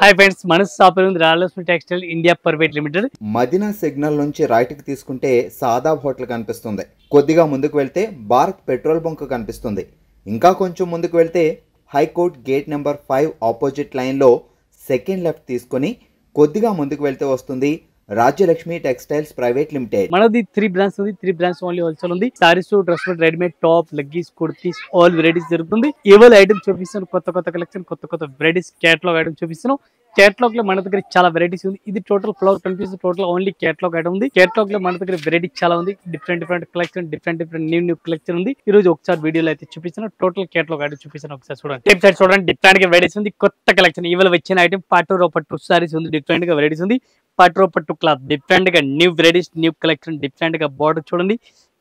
Hi friends, మన shop ఉంది Rayalaseema textile India private limited. Madina signal నుంచి రైట్కి తీసుకుంటే సాదాబ్ హోటల్ కనిపిస్తుంది. కొద్దిగా ముందుకు వెళ్తే భారత్ పెట్రోల్ బంక్ కనిపిస్తుంది. ఇంకా కొంచెం ముందుకు వెళ్తే హైకోర్ట్ గేట్ నెంబర్ 5 ఆపోజిట్ లైన్లో సెకండ్ లెఫ్ట్ తీసుకొని కొద్దిగా ముందుకు వెళ్తే వస్తుంది రాజ్యలక్ష్మి టెక్స్టైల్స్ ప్రైవేట్ లిమిటెడ్. మనది 3 బ్రాంచ్ ఉంది. 3 బ్రాంచ్ ఓన్లీ హోల్సేల్ ఉంది. Saris, dress, readymade, top, leggings, kurtis all varieties జరుగుతుంది. ఏవైనా ఐటమ్స్ చూపిస్తాను, కొత్త కలెక్షన్, కొత్త వెరైటీస్ క్యాటలాగ్ ఐటమ్ చూపిస్తాను. క్యాటలాగ్ లో మన దగ్గర చాలా వెరైటీస్ ఉంది. ఇది టోటల్ ఫ్లవర్ కనిపిస్తుంది. టోటల్ ఓన్లీ క్యాటలాగ్ ఐటమ్ ఉంది. క్యాటలాగ్ లో మన దగ్గర వెరైటీ చాలా ఉంది. Different collection, different new collection ఉంది. ఈ రోజు ఒకసారి వీడియోలో అయితే చూపిస్తాను. టోటల్ క్యాటలాగ్ ఐటమ్ చూపిస్తాను. ఒకసారి చూడండి. టైప్ సైడ్ చూడండి. డిఫరెంట్ గా వెరైటీస్ ఉంది. కొత్త కలెక్షన్ ఇవాళ వచ్చిన ఐటమ్ పట్టు సారీస్ ఉంది. డిఫరెంట్ గా వెరైటీస్ ఉంది. పట్టు క్లాత్ డిఫరెంట్ గా new varieties, new collection. Different గా బార్డర్ చూడండి.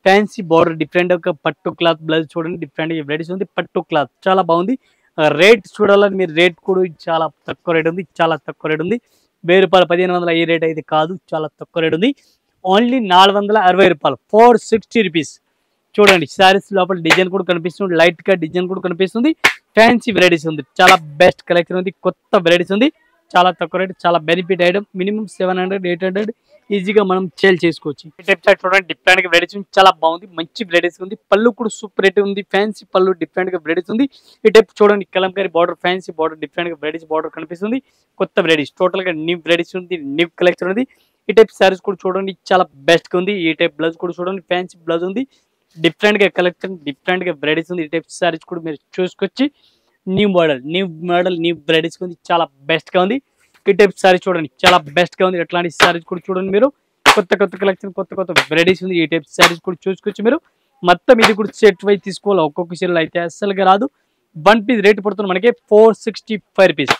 ఫ్యాన్సీ బార్డర్, డిఫరెంట్ గా పట్టు క్లాత్ బ్లౌజ్ చూడండి. డిఫరెంట్ గా వెరైటీస్ ఉంది. పట్టు క్లాత్ చాలా బాగుంది. రేట్ చూడాలని మీరు రేట్ కూడా చాలా తక్కువ రేట్ ఉంది. చాలా తక్కువ రేట్ ఉంది. 1000 రూపాయలు, 1500 ఈ రేట్ అయితే కాదు. చాలా తక్కువ రేట్ ఉంది. ఓన్లీ 460 రూపాయలు, 460 రూపీస్. చూడండి, సారీస్ లోపల డిజైన్ కూడా కనిపిస్తుంది. లైట్ గా డిజైన్ కూడా కనిపిస్తుంది. ఫ్యాన్సీ వెరైటీస్ ఉంది. చాలా బెస్ట్ కలెక్షన్ ఉంది. కొత్త వెరైటీస్ ఉంది. చాలా తక్కువ రేట్, చాలా బెనిఫిట్ ఐటమ్. మినిమం 700, 800 ఈజీగా మనం సేల్ చేసుకోవచ్చు. ఈ టైప్ సైడ్ చూడండి. డిఫరెంట్ గా వెరైటీస్ చాలా బాగుంది. మంచి వెరైటీస్ ఉంది. పళ్ళు కూడా సూపర్ రేట్ ఉంది. ఫ్యాన్సీ పళ్ళు, డిఫరెంట్ గా వెరైటీస్ ఉంది. ఈ టైప్ చూడండి. Kalamkari border, fancy border, different గా వెరైటీస్ బార్డర్ కనిపిస్తుంది. కొత్త వెరైటీస్, టోటల్ గా న్యూ వెరైటీస్ ఉంది. న్యూ కలెక్షన్ ఉంది. ఈ టైప్ సారీస్ కూడా చూడండి. చాలా బెస్ట్ గా ఉంది. ఈ టైప్ బ్లౌజ్ కూడా చూడండి. ఫ్యాన్సీ బ్లౌజ్ ఉంది. డిఫరెంట్ గా కలెక్షన్, డిఫరెంట్ గా వెరైటీస్ ఉంది. ఈ టైప్ సారీస్ కూడా మీరు చూసుకొచ్చి న్యూ మోడల్, న్యూ వెరైటీస్ ఉంది. చాలా బెస్ట్ గా ఉంది. ఈ టైప్ సారీస్ చూడండి. చాలా బెస్ట్ గా ఉంది. ఎట్లాంటి సారీస్ కూడా చూడండి మీరు. కొత్త కలెక్షన్, కొత్త వెరైటీస్ ఉంది. ఈ టైప్ సారీస్ కూడా చూసుకొచ్చి మీరు మొత్తం ఇది కూడా సెట్ వైజ్ తీసుకోవాలి. ఒక్కొక్క చీరలు అయితే అస్సలుగా రాదు. 1 పీస్ రేట్ పడుతుంది మనకి 465 rupees.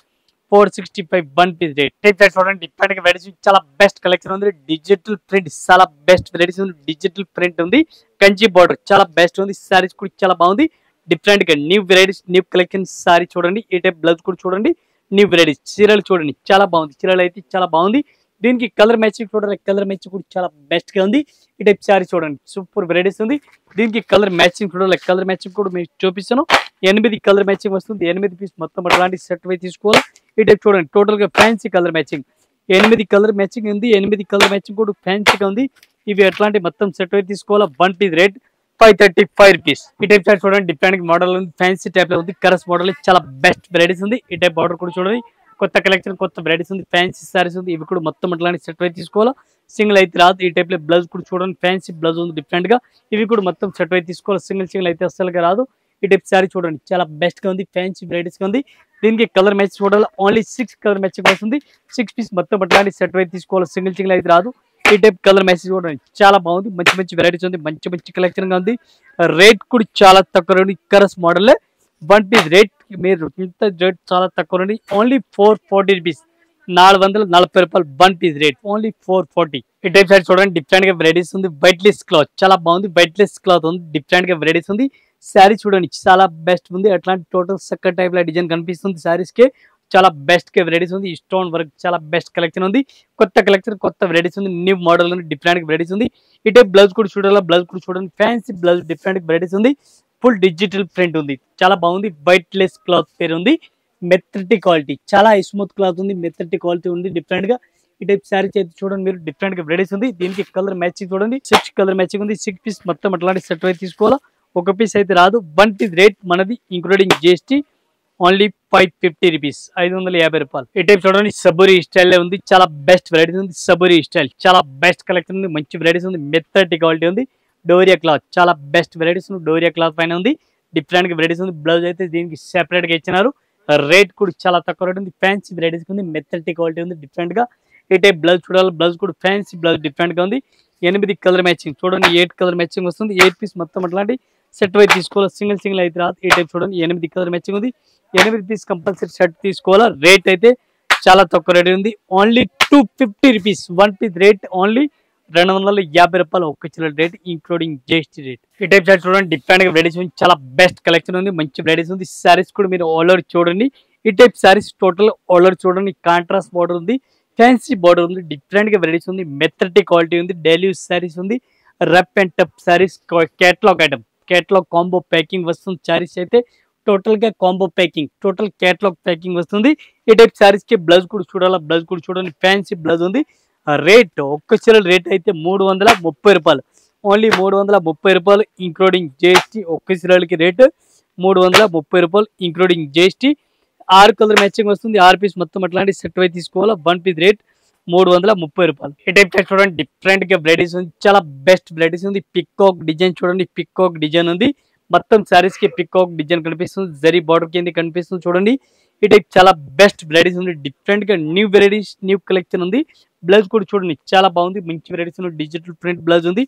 465 1 piece rate. Type side చూడండి. డిఫరెంట్ గా వెరైటీస్ చాలా బెస్ట్ కలెక్షన్ ఉంది. డిజిటల్ ప్రింట్ చాలా బెస్ట్ వెరైటీస్ ఉంది. డిజిటల్ ప్రింట్ ఉంది. కంచి బార్డర్ చాలా బెస్ట్ ఉంది. సారీస్ కూడా చాలా బాగుంది. డిఫరెంట్ గా new varieties, new collection sorry చూడండి. ఈ టైప్ బ్లౌజ్ కూడా చూడండి. న్యూ వెరైటీస్ చీరలు చూడండి. చాలా బాగుంది. చీరలు అయితే చాలా బాగుంది. దీనికి కలర్ మ్యాచింగ్ చూడండి. కలర్ మ్యాచింగ్ కూడా చాలా బెస్ట్ గా ఉంది. ఈ టైప్ సారీ చూడండి. సూపర్ వెరైటీస్ ఉంది. దీనికి కలర్ మ్యాచింగ్ చూడాలి. కలర్ మ్యాచింగ్ కూడా మీకు చూపిస్తాను. 8 కలర్ మ్యాచింగ్ వస్తుంది. 8 పీస్ మొత్తం అట్లాంటి సెట్ వై తీసుకోవాలి. ఈ టైప్ చూడండి. టోటల్ గా fancy colour matching 8 colour matching ఉంది. 8 కలర్ మ్యాచింగ్ కూడా ఫ్యాన్సీగా ఉంది. ఇవి ఎట్లాంటి మొత్తం సెట్ వై తీసుకోవాలి. 1 పీస్ రేట్ 535 రూపీస్. ఈ టైప్ సారీ చూడండి. డిఫరెంట్ మోడల్ ఉంది. ఫ్యాన్సీ టైప్ లో ఉంది. కరస్ మోడల్ చాలా బెస్ట్ వెరైటీస్ ఉంది. ఈ టైప్ బార్డర్ కూడా చూడండి. కొత్త కలెక్షన్, కొత్త వెరైటీస్ ఉంది. ఫ్యాన్సీ సారీస్ ఉంది. ఇవి కూడా మొత్తం అట్లాంటి సెట్ వై తీసుకోవాలి. సింగిల్ అయితే రాదు. ఈ టైప్ లో బ్లౌజ్ కూడా చూడండి. ఫ్యాన్సీ బ్లౌజ్ ఉంది. డిఫరెంట్ గా ఇవి కూడా మొత్తం సెట్ వై తీసుకోవాలి. సింగిల్ అయితే అస్సలుగా రాదు. ఈ టైప్ సారీ చూడండి. చాలా బెస్ట్ గా ఉంది. ఫ్యాన్సీ వెరైటీస్ గా ఉంది. దీనికి కలర్ మ్యాచ్ చూడాలి. ఓన్లీ 6 కలర్ మ్యాచింగ్ వస్తుంది. 6 పీస్ మొత్తం అట్లాంటి సెట్ వై తీసుకోవాలి. సింగిల్ అయితే రాదు. ఈ టైప్ కలర్ మ్యాచెస్ చూడండి. చాలా బాగుంది. మంచి వెరైటీస్ ఉంది. మంచి కలెక్షన్ గా ఉంది. రేట్ కూడా చాలా తక్కువ రండి. కరస్ మోడల్ 1 పీస్ రేట్ మీరు ఇంత రేట్ చాలా తక్కువ రండి. Only 440 rupees. 440 రూపాయలు 1 పీస్ రేట్. ఓన్లీ 440. ఈ టైప్ సైడ్ చూడండి. డిఫరెంట్ గా వెరైటీస్ ఉంది. వైట్ లెస్ క్లాత్ చాలా బాగుంది. వైట్ లెస్ క్లాత్ ఉంది. డిఫరెంట్ గా వెరైటీస్ ఉంది. శారీ చూడండి. చాలా బెస్ట్ ఉంది. అట్లాంటి టోటల్ సక్క టైప్ లో డిజైన్ కనిపిస్తుంది. శారీస్ కి చాలా బెస్ట్ గా వెరైటీస్ ఉంది. స్టోన్ వర్క్ చాలా బెస్ట్ కలెక్షన్ ఉంది. కొత్త కలెక్షన్, కొత్త వెరైటీస్ ఉంది. న్యూ మోడల్ ఉంది. డిఫరెంట్ వెరైటీస్ ఉంది. ఈ టైప్ బ్లౌజ్ కూడా చూడాలా. బ్లౌజ్ కూడా చూడండి. ఫ్యాన్సీ బ్లౌజ్, డిఫరెంట్ వెరైటీస్ ఉంది. ఫుల్ డిజిటల్ ప్రింట్ ఉంది. చాలా బాగుంది. వైట్ లెస్ క్లాత్ పేరు ఉంది. మెథర్టీ క్వాలిటీ చాలా స్మూత్ క్లాత్ ఉంది. మెథర్టీ క్వాలిటీ ఉంది. డిఫరెంట్ గా ఈ టైప్ శారీ అయితే చూడండి మీరు. డిఫరెంట్ గా వెరైటీస్ ఉంది. దీనికి కలర్ మ్యాచింగ్ చూడండి. 6 కలర్ మ్యాచింగ్ ఉంది. 6 పీస్ మొత్తం అట్లాంటి సెట్ అయితే తీసుకోవాలా. ఒక పీస్ అయితే రాదు. 1 పీస్ రేట్ మనది ఇంక్లూడింగ్ GST ఓన్లీ 550 రూపీస్. 550 రూపాయలు. ఈ టైప్ చూడండి. సబూరి స్టైల్ ఉంది. చాలా బెస్ట్ వెరైటీస్ ఉంది. సబూరి స్టైల్ చాలా బెస్ట్ కలెక్షన్ ఉంది. మంచి వెరైటీస్ ఉంది. మెథర్టీ క్వాలిటీ ఉంది. డోరియా క్లాత్ చాలా బెస్ట్ వెరైటీస్ ఉంది. డోరియా క్లాత్ పైన ఉంది. డిఫరెంట్ గా వెరైటీస్ ఉంది. బ్లౌజ్ అయితే దీనికి సెపరేట్ గా ఇచ్చినారు. రేట్ కూడా చాలా తక్కువ రేట్ ఉంది. ఫ్యాన్సీ వెరైటీస్ ఉంది. మెథర్టీ క్వాలిటీ ఉంది. డిఫరెంట్ గా ఈ టైప్ బ్లౌజ్ చూడాలి. బ్లౌజ్ కూడా ఫ్యాన్సీ బ్లౌజ్ డిఫరెంట్ గా ఉంది. 8 కలర్ మ్యాచింగ్ చూడండి. 8 కలర్ మ్యాచింగ్ వస్తుంది. 8 పీస్ మొత్తం అట్లాంటి సెట్ వై తీసుకోవాలి. సింగిల్ అయితే రాదు. ఈ టైప్ చూడండి. 8 కలర్ మ్యాచింగ్ ఉంది. 8 పీస్ కంపల్సరీ సెట్ తీసుకోవాలా. రేట్ అయితే చాలా తక్కువ రేట్ ఉంది. Only 250 rupees. 1 piece rate only 250 రూపాయలు. ఒక్క చీర రేట్ ఇంక్లూడింగ్ GST రేట్. ఈ టైప్ సారీ చూడండి. డిఫరెంట్ గా వెరైటీస్ ఉంది. చాలా బెస్ట్ కలెక్షన్ ఉంది. మంచి వెరైటీస్ ఉంది. సారీస్ కూడా మీరు ఆల్ ఓవర్ చూడండి. ఈ type saris total all over చూడండి. కాంట్రాస్ట్ బార్డర్ ఉంది. ఫ్యాన్సీ బార్డర్ ఉంది. డిఫరెంట్ గా వెరైటీస్ ఉంది. మెథర్టీ క్వాలిటీ ఉంది. డైలీ యూస్ సారీస్ ఉంది. Rough and tough saris catalogue item, catalogue combo packing వస్తుంది. సారీస్ అయితే టోటల్ గా combo packing, total catalogue packing వస్తుంది. ఈ టైప్ శారీస్ కి బ్లౌజ్ కూడా చూడాలా, బ్లౌజ్ కూడా చూడండి, ఫ్యాన్సీ బ్లౌజ్ ఉంది. రేట్ ఒక్క చీర రేట్ అయితే 330 రూపాయలు, ఓన్లీ 330 రూపాయలు ఇంక్లూడింగ్ జిఎస్టీ. ఒక్క చీరలకి రేటు 330 రూపాయలు ఇంక్లూడింగ్ జిఎస్టీ. 6 కలర్ మ్యాచింగ్ వస్తుంది, 6 పీస్ మొత్తం అట్లాంటి సెట్ అయి తీసుకోవాలా. 1 పీస్ రేట్ 330 రూపాయలు. ఈ టైప్ చూడండి, డిఫరెంట్ గా వెరైటీస్ ఉంది, చాలా బెస్ట్ వెరైటీస్ ఉంది. పికాక్ డిజైన్ చూడండి, పికాక్ డిజైన్ ఉంది. మొత్తం శారీస్ కి పికాక్ డిజైన్ కనిపిస్తుంది, జరీ బార్డర్ కింద కనిపిస్తుంది చూడండి. ఈ టైప్ చాలా బెస్ట్ వెరైటీస్ ఉంది, డిఫరెంట్ గా న్యూ వెరైటీస్, న్యూ కలెక్షన్ ఉంది. బ్లౌజ్ కూడా చూడండి చాలా బాగుంది, మంచి వెరైటీస్ ఉంది. డిజిటల్ ప్రింట్ బ్లౌజ్ ఉంది.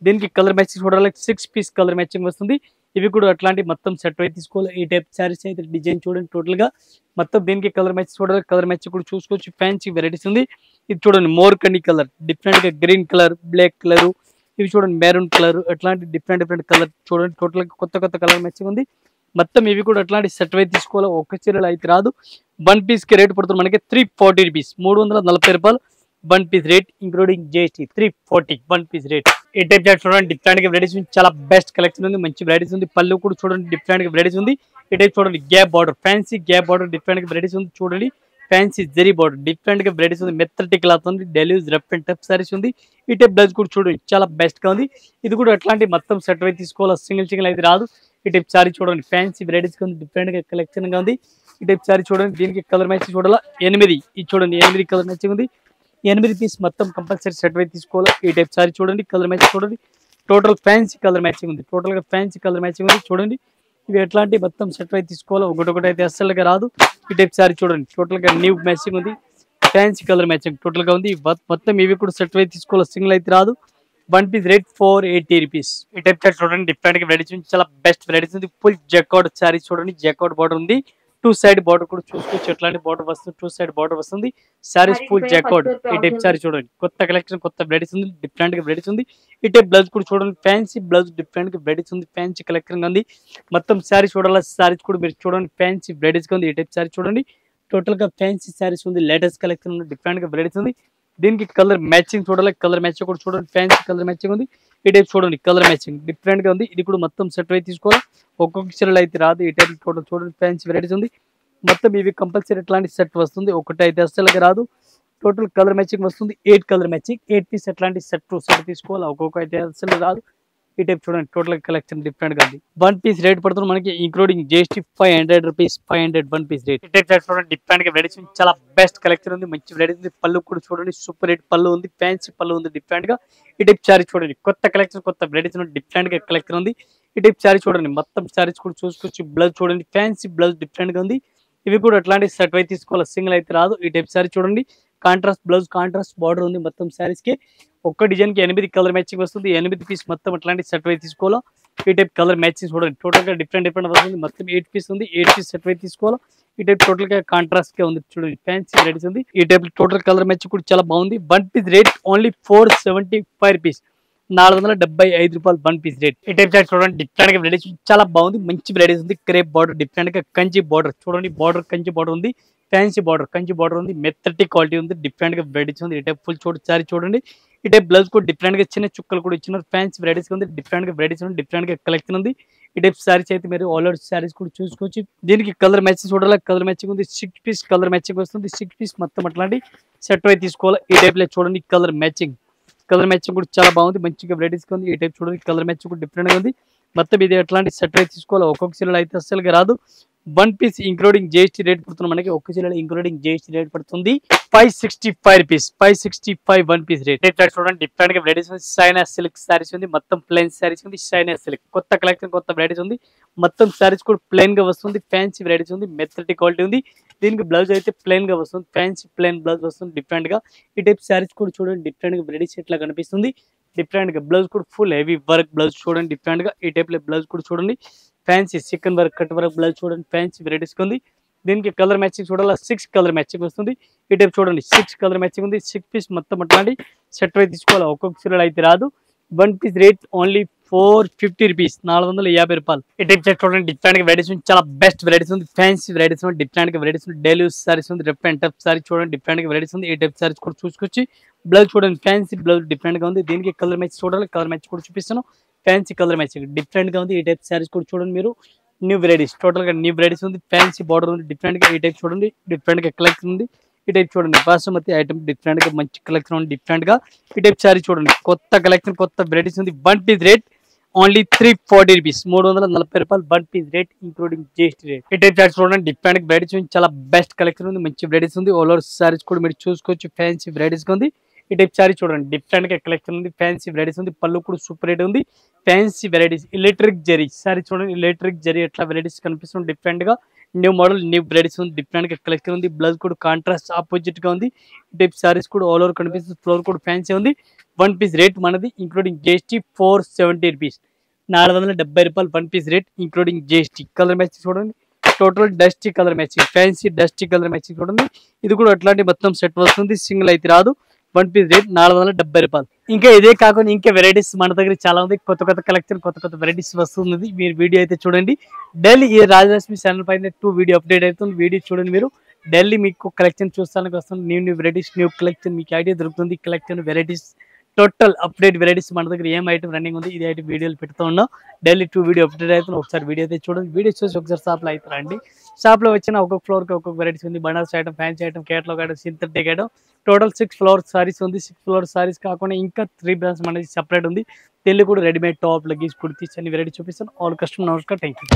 దీనికి కలర్ మ్యాచింగ్ చూడాలి, 6 పీస్ కలర్ మ్యాచింగ్ వస్తుంది. ఇవి కూడా అట్లాంటి మొత్తం సెట్ అయితే తీసుకోవాలి. ఈ టైప్ శారీస్ అయితే డిజైన్ చూడండి టోటల్ గా మొత్తం. దీనికి కలర్ మ్యాచ్ చూడాలి, కలర్ మ్యాచ్ కూడా చూసుకోవచ్చు. ఫ్యాన్సీ వెరైటీస్ ఉంది. ఇది చూడండి మోర్ కండి కలర్, డిఫరెంట్ గా గ్రీన్ కలర్, బ్లాక్ కలర్, ఇవి చూడండి మెరూన్ కలర్, అట్లాంటి డిఫరెంట్ కలర్ చూడండి. టోటల్ గా కొత్త కలర్ మ్యాచింగ్ ఉంది మొత్తం. ఇవి కూడా అట్లాంటి సెట్ అయితే తీసుకోవాలి, ఒక్క చీరలు అయితే రాదు. 1 పీస్ కి రేట్ పడుతుంది మనకి 340 రూపీస్, 340 రూపాయలు 1 piece rate including GST. 340 1 piece rate. ఈ టైప్ చూడండి, డిఫరెంట్ గా వెరైటీస్ ఉంది, చాలా బెస్ట్ కలెక్షన్ ఉంది, మంచి వెరైటీస్ ఉంది. పళ్ళు కూడా చూడండి, డిఫరెంట్ గా వెరైటీస్ ఉంది. ఈ టైప్ చూడండి, gap border, fancy gap border, different గా వెరైటీస్ ఉంది చూడండి. ఫ్యాన్సీ జరీ బార్డర్, డిఫరెంట్ గా వెరైటీస్ ఉంది. మెత్తటి క్లాత్ ఉంది, delivery rough and tough saris ఉంది. ఈ టైప్ బ్లౌజ్ కూడా చూడండి చాలా బెస్ట్ గా ఉంది. ఇది కూడా అట్లాంటి మొత్తం సెట్ అయితే తీసుకోవాలి, సింగిల్ అయితే రాదు. ఈ టైప్ సారీ చూడండి, ఫ్యాన్సీ వెరైటీస్ ఉంది, డిఫరెంట్ గా కలెక్షన్ గా ఉంది. ఈ టైప్ సారీ చూడండి, దీనికి కలర్ మ్యాచ్ చూడాలా 8, ఇది చూడండి 8 కలర్ మ్యాచింగ్ ఉంది. 8 పీస్ మొత్తం కంపల్సరీ సెట్ అయితే తీసుకోవాలి. ఈ టైప్ సారీ చూడండి, కలర్ మ్యాచ్ చూడండి, టోటల్ ఫ్యాన్సీ కలర్ మ్యాచింగ్ ఉంది, టోటల్ గా ఫ్యాన్సీ కలర్ మ్యాచింగ్ ఉంది చూడండి. ఇవి ఎట్లాంటి మొత్తం సెట్ అయితే తీసుకోవాలి, ఒకటి అయితే అస్సలుగా రాదు. ఈ టైప్ సారీ చూడండి, టోటల్ గా న్యూ మ్యాచింగ్ ఉంది, ఫ్యాన్సీ కలర్ మ్యాచింగ్ టోటల్ గా ఉంది. మొత్తం ఇవి కూడా సెట్ అయితే తీసుకోవాలి, సింగిల్ అయితే రాదు. 1 పీస్ రేట్ 480 రూపీస్. ఈ టైప్ చూడండి, డిఫరెంట్ గా వెరైటీస్ ఉంది, చాలా బెస్ట్ వెరైటీస్ ఉంది. ఫుల్ జకార్డ్ సారీస్ చూడండి, జకార్డ్ బార్డర్ ఉంది. 2 సైడ్ బార్డర్ కూడా చూసుకోవచ్చు, ఎట్లాంటి బార్డర్ వస్తుంది, 2 సైడ్ బార్డర్ వస్తుంది. Saris full jacquard. ఈ టైప్ సారీ చూడండి, కొత్త కలెక్షన్, కొత్త వెరైటీస్ ఉంది, డిఫరెంట్ గా వెరైటీస్ ఉంది. ఈ టైప్ బ్లౌజ్ కూడా చూడండి, ఫ్యాన్సీ బ్లౌజ్, డిఫరెంట్ గా వెరైటీస్ ఉంది, ఫ్యాన్సీ కలెక్షన్ ఉంది. మొత్తం సారీ చూడాలి, సారీస్ కూడా మీరు చూడండి ఫ్యాన్సీ వెరైటీస్ ఉంది. ఈ టైప్ సారీ చూడండి, టోటల్ గా ఫ్యాన్సీ సారీస్ ఉంది, లేటెస్ట్ కలెక్షన్ ఉంది, డిఫరెంట్ గా వెరైటీస్ ఉంది. దీనికి కలర్ మ్యాచింగ్ చూడాలి, కలర్ మ్యాచింగ్ కూడా చూడండి, ఫ్యాన్సీ కలర్ మ్యాచింగ్ ఉంది. ఈ టైప్ చూడండి, కలర్ మ్యాచింగ్ డిఫరెంట్ గా ఉంది. ఇది కూడా మొత్తం సెట్ అయితే తీసుకోవాలి, ఒక్కొక్క చీరలు అయితే రాదు. ఈ టైప్ టోటల్ చూడండి, ఫ్యాన్సీ వెరైటీస్ ఉంది మొత్తం. ఇవి కంపల్సరీ ఎట్లాంటి సెట్ వస్తుంది, ఒకటి అయితే అస్సలుగా రాదు. టోటల్ కలర్ మ్యాచింగ్ వస్తుంది, 8 కలర్ మ్యాచింగ్, 8 పీస్ ఎట్లాంటి సెట్ తీసుకోవాలి, ఒక్కొక్క అయితే అస్సలు రాదు. ఈ టైప్ చూడండి, టోటల్ కలెక్షన్ డిఫరెంట్ గా ఉంది. 1 పీస్ రేట్ పడుతుంది మనకి including GST 500 rupees, 500 1 piece rate. ఈ టైప్ చూడండి, డిఫరెంట్ గా వెరైటీస్ ఉంది, చాలా బెస్ట్ కలెక్షన్ ఉంది, మంచి వెరైటీస్ ఉంది. పళ్ళు కూడా చూడండి, సూపర్ రేట్ పళ్ళు ఉంది, ఫ్యాన్సీ పళ్ళు ఉంది, డిఫరెంట్ గా. ఈ టైప్ సారీ చూడండి, కొత్త కలెక్షన్, కొత్త వెరైటీస్ ఉంది, డిఫరెంట్ గా కలెక్షన్ ఉంది. ఈ టైప్ సారీ చూడండి, మొత్తం సారీస్ కూడా చూసుకోవచ్చు. బ్లౌజ్ చూడండి, ఫ్యాన్సీ బ్లౌజ్ డిఫరెంట్ గా ఉంది. ఇవి కూడా అట్లాంటి సెట్ అయితే తీసుకోవాలి, సింగిల్ అయితే రాదు. ఈ టైప్ సారీ చూడండి, కాంట్రాస్ట్ బ్లౌజ్, కాంట్రాస్ట్ బార్డర్ ఉంది మొత్తం సారీస్ కి. ఒక్క డిజైన్ కి 8 కలర్ మ్యాచింగ్ వస్తుంది, 8 పీస్ మొత్తం అట్లాంటి సెట్ అయితే తీసుకోవాలా. ఈ టైప్ కలర్ మ్యాచింగ్ చూడండి, టోటల్ గా డిఫరెంట్ వస్తుంది. మొత్తం 8 పీస్ ఉంది, 8 పీస్ సెట్ అయితే తీసుకోవాలా. ఈ టైప్ టోటల్ గా కాంట్రాస్ట్ గా ఉంది చూడండి, ఫ్యాన్సీ వెరైటీస్ ఉంది. ఈ టైప్ టోటల్ కలర్ మ్యాచింగ్ కూడా చాలా బాగుంది. 1 పీస్ రేట్ ఓన్లీ 475 రూపీస్, 475 రూపాయలు 1 పీస్ రేట్. ఈ టైప్ చూడండి, డిఫరెంట్ గా వెరైటీస్ చాలా బాగుంది, మంచి వెరైటీస్ ఉంది. క్రేప్ బార్డర్, డిఫరెంట్ గా కంచి బార్డర్ చూడండి, బార్డర్ కంచి బార్డర్ ఉంది, ఫ్యాన్సీ బార్డర్ కంచి బార్డర్ ఉంది, మెత్తటి క్వాలిటీ ఉంది, డిఫరెంట్ గా వెరైటీస్ ఉంది. ఈ టైప్ ఫుల్ సారీ చూడండి. ఈ టైప్ బ్లౌజ్ కూడా డిఫరెంట్ గా చిన్న చుక్కలు కూడా ఇచ్చినారు, ఫ్యాన్సీ వెరైటీస్ ఉంది, డిఫరెంట్ గా వెరైటీస్ ఉంది, డిఫరెంట్ గా కలెక్షన్ ఉంది. ఈ టైప్ సారీస్ అయితే మీరు ఆల్ ఓవర్ సారీస్ కూడా చూసుకోవచ్చు. దీనికి కలర్ మ్యాచింగ్ చూడాలి, కలర్ మ్యాచింగ్ ఉంది, 6 పీస్ కలర్ మ్యాచింగ్ వస్తుంది, 6 పీస్ మొత్తం అట్లాంటి సెట్ అయితే తీసుకోవాలి. ఈ టైప్ లో చూడండి, కలర్ మ్యాచింగ్ కూడా చాలా బాగుంది, మంచిగా వెరైటీస్ ఉంది. ఈ టైప్ చూడండి, కలర్ మ్యాచింగ్ కూడా డిఫరెంట్ గా ఉంది మొత్తం. ఇది ఎట్లాంటి సెట్ అయితే తీసుకోవాలి, ఒక్కొక్క చీరలు అయితే అస్సలుగా రాదు. 1 పీస్ ఇంక్లూడింగ్ జిఎస్టీ రేట్ పడుతుంది మనకి, ఒక్క చీరలు ఇంక్లూడింగ్ జిఎస్టీ రేట్ పడుతుంది 565 రూపీస్, 565 1 పీస్ రేట్. చూడండి, డిఫరెంట్ గా వెరైటీస్ ఉంది, సైనా సిల్క్ సారీస్ ఉంది, మొత్తం ప్లెయిన్ సారీస్ ఉంది, సైనా సిల్క్ కొత్త కలెక్షన్, కొత్త వెరైటీస్ ఉంది. మొత్తం సారీస్ కూడా ప్లెయిన్ గా వస్తుంది, ఫ్యాన్సీ వెరైటీస్ ఉంది, మెత్తటి క్వాలిటీ ఉంది. దీనికి బ్లౌజ్ అయితే ప్లెయిన్ గా వస్తుంది, ఫ్యాన్సీ ప్లెయిన్ బ్లౌజ్ వస్తుంది డిఫరెంట్ గా. ఈ టైప్ సారీస్ కూడా చూడండి, డిఫరెంట్ గా వెరైటీస్ ఎట్లా కనిపిస్తుంది, డిఫరెంట్ గా. బ్లౌజ్ కూడా ఫుల్ హెవీ వర్క్ బ్లౌజ్ చూడండి, డిఫరెంట్ గా. ఈ టైప్ లో బ్లౌజ్ కూడా చూడండి, fancy chicken work, cut work blouse చూడండి, ఫ్యాన్సీ వెరైటీస్ ఉంది. దీనికి కలర్ మ్యాచింగ్ చూడాలి, 6 కలర్ మ్యాచింగ్ వస్తుంది. ఈ టైప్ చూడండి, 6 కలర్ మ్యాచింగ్ ఉంది, 6 పీస్ మొత్తం అట్లాంటి సెట్ అయితే తీసుకోవాలి, ఒక్కొక్క చీరలు అయితే రాదు. 1 పీస్ రేట్ ఓన్లీ 450 రూపీస్, 450 రూపాయలు. ఈ టైప్ చూడండి, డిఫరెంట్ గా వెరైటీస్ ఉంది, చాలా బెస్ట్ వెరైటీస్ ఉంది, ఫ్యాన్సీ వెరైటీస్ ఉంది, డిఫరెంట్ గా వెరైటీస్ ఉంది. డైలీ యూస్ సారీస్ ఉంది, రఫ్ అండ్ టఫ్ సారీ చూడండి, డిఫరెంట్ గా వెరైటీస్ ఉంది. ఈ టైప్ సారీస్ కూడా చూసుకొచ్చి. బ్లౌజ్ చూడండి, ఫ్యాన్సీ బ్లౌజ్ డిఫరెంట్ గా ఉంది. దీనికి కలర్ మ్యాచ్ చూడాలి, కలర్ మ్యాచ్ కూడా చూపిస్తాను, ఫ్యాన్సీ కలర్ మ్యాచింగ్ డిఫరెంట్ గా ఉంది. ఈ టైప్ సారీస్ కూడా చూడండి మీరు, న్యూ వెరైటీస్, టోటల్ గా న్యూ వెరైటీస్ ఉంది. ఫ్యాన్సీ బార్డర్ ఉంది, డిఫరెంట్ గా ఈ టైప్ చూడండి, డిఫరెంట్ గా కలెక్షన్ ఉంది. ఈ టైప్ చూడండి, బాసుమతి ఐటమ్ డిఫరెంట్ గా మంచి కలెక్షన్ ఉంది, డిఫరెంట్ గా ఈ టైప్ సారీ చూడండి, కొత్త కలెక్షన్, కొత్త వెరైటీస్ ఉంది. One piece rate only 340 rupees, 340 రూపాయలు one piece rate including GST rate. ఈ టైప్ సారీస్ చూడండి, డిఫరెంట్ వెరైటీస్ ఉంది, చాలా బెస్ట్ కలెక్షన్ ఉంది, మంచి వెరైటీస్ ఉంది. ఆల్ ఓవర్ సారీస్ కూడా మీరు చూసుకోవచ్చు, ఫ్యాన్సీ వెరైటీస్ ఉంది. ఈ టైప్ సారీ చూడండి, డిఫరెంట్ గా కలెక్షన్ ఉంది, ఫ్యాన్సీ వెరైటీస్ ఉంది. పళ్ళు కూడా సూపర్ రేట్ ఉంది, fancy varieties. Electric zari sorry చూడండి, ఎలక్ట్రిక్ జరీ ఎట్లా వెరైటీస్ కనిపిస్తుంది, డిఫరెంట్ గా న్యూ మోడల్ న్యూ వెరైటీస్ ఉంది, డిఫరెంట్ గా కలెక్షన్ ఉంది. బ్లౌజ్ కూడా కాంట్రాస్ట్ ఆపోజిట్ గా ఉంది. ఈ టైప్ సారీస్ కూడా ఆల్ ఓవర్ కనిపిస్తుంది, ఫ్లోర్ కూడా ఫ్యాన్సీ ఉంది. వన్ పీస్ రేట్ మనది ఇంక్లూడింగ్ జిఎస్టీ 470 రూపీస్, 470 రూపాయలు one piece rate including GST. Colour matching చూడండి, total dusty colour matching, fancy dusty colour matching చూడండి. ఇది కూడా అట్లాంటి మొత్తం సెట్ వస్తుంది, సింగిల్ అయితే రాదు. వన్ పీస్ రేట్ 470 రూపాయలు. ఇంకా ఇదే కాకుండా ఇంకా వెరైటీస్ మన దగ్గర చాలా ఉంది, కొత్త కొత్త కలెక్షన్, కొత్త కొత్త వెరైటీస్ వస్తుంది. మీరు వీడియో అయితే చూడండి. డైలీ ఈ రాజలక్ష్మి ఛానల్ పైన 2 వీడియో అప్డేట్ అవుతుంది, వీడియో చూడండి. మీరు డైలీ మీకు కలెక్షన్ చూస్తానికి వస్తుంది, new new varieties, new collection మీకు ఐడియా దొరుకుతుంది. Collection varieties total update varieties మన దగ్గర ఏం ఐటమ్ రన్నింగ్ ఉంది, ఇది ఐటమ్ వీడియోలు పెడుతూ ఉన్నాం. డైలీ 2 వీడియో అప్డేట్ అవుతుంది. ఒకసారి వీడియో అయితే చూడండి, వీడియో చూసి ఒకసారి షాప్లో అయితే రండి. షాప్లో వచ్చిన ఒక్కొక్క ఫ్లోర్కి ఒక్కొక్క వెరైటీస్ ఉంది, Banaras item, fancy item, catalogue item, synthetic item. Total 6 floor saris ఉంది. 6 ఫ్లోర్ సారీస్ కాకుండా ఇంకా 3 బ్రాండ్స్ మనకి సెపరేట్ ఉంది. తెలుగు కూడా రెడీమేడ్ టాప్, లగేజ్, కుర్తీస్ అన్ని వెరైటీ చూపిస్తాను. ఆల్ కస్టమర్ నమస్కారం, థ్యాంక్ యూ.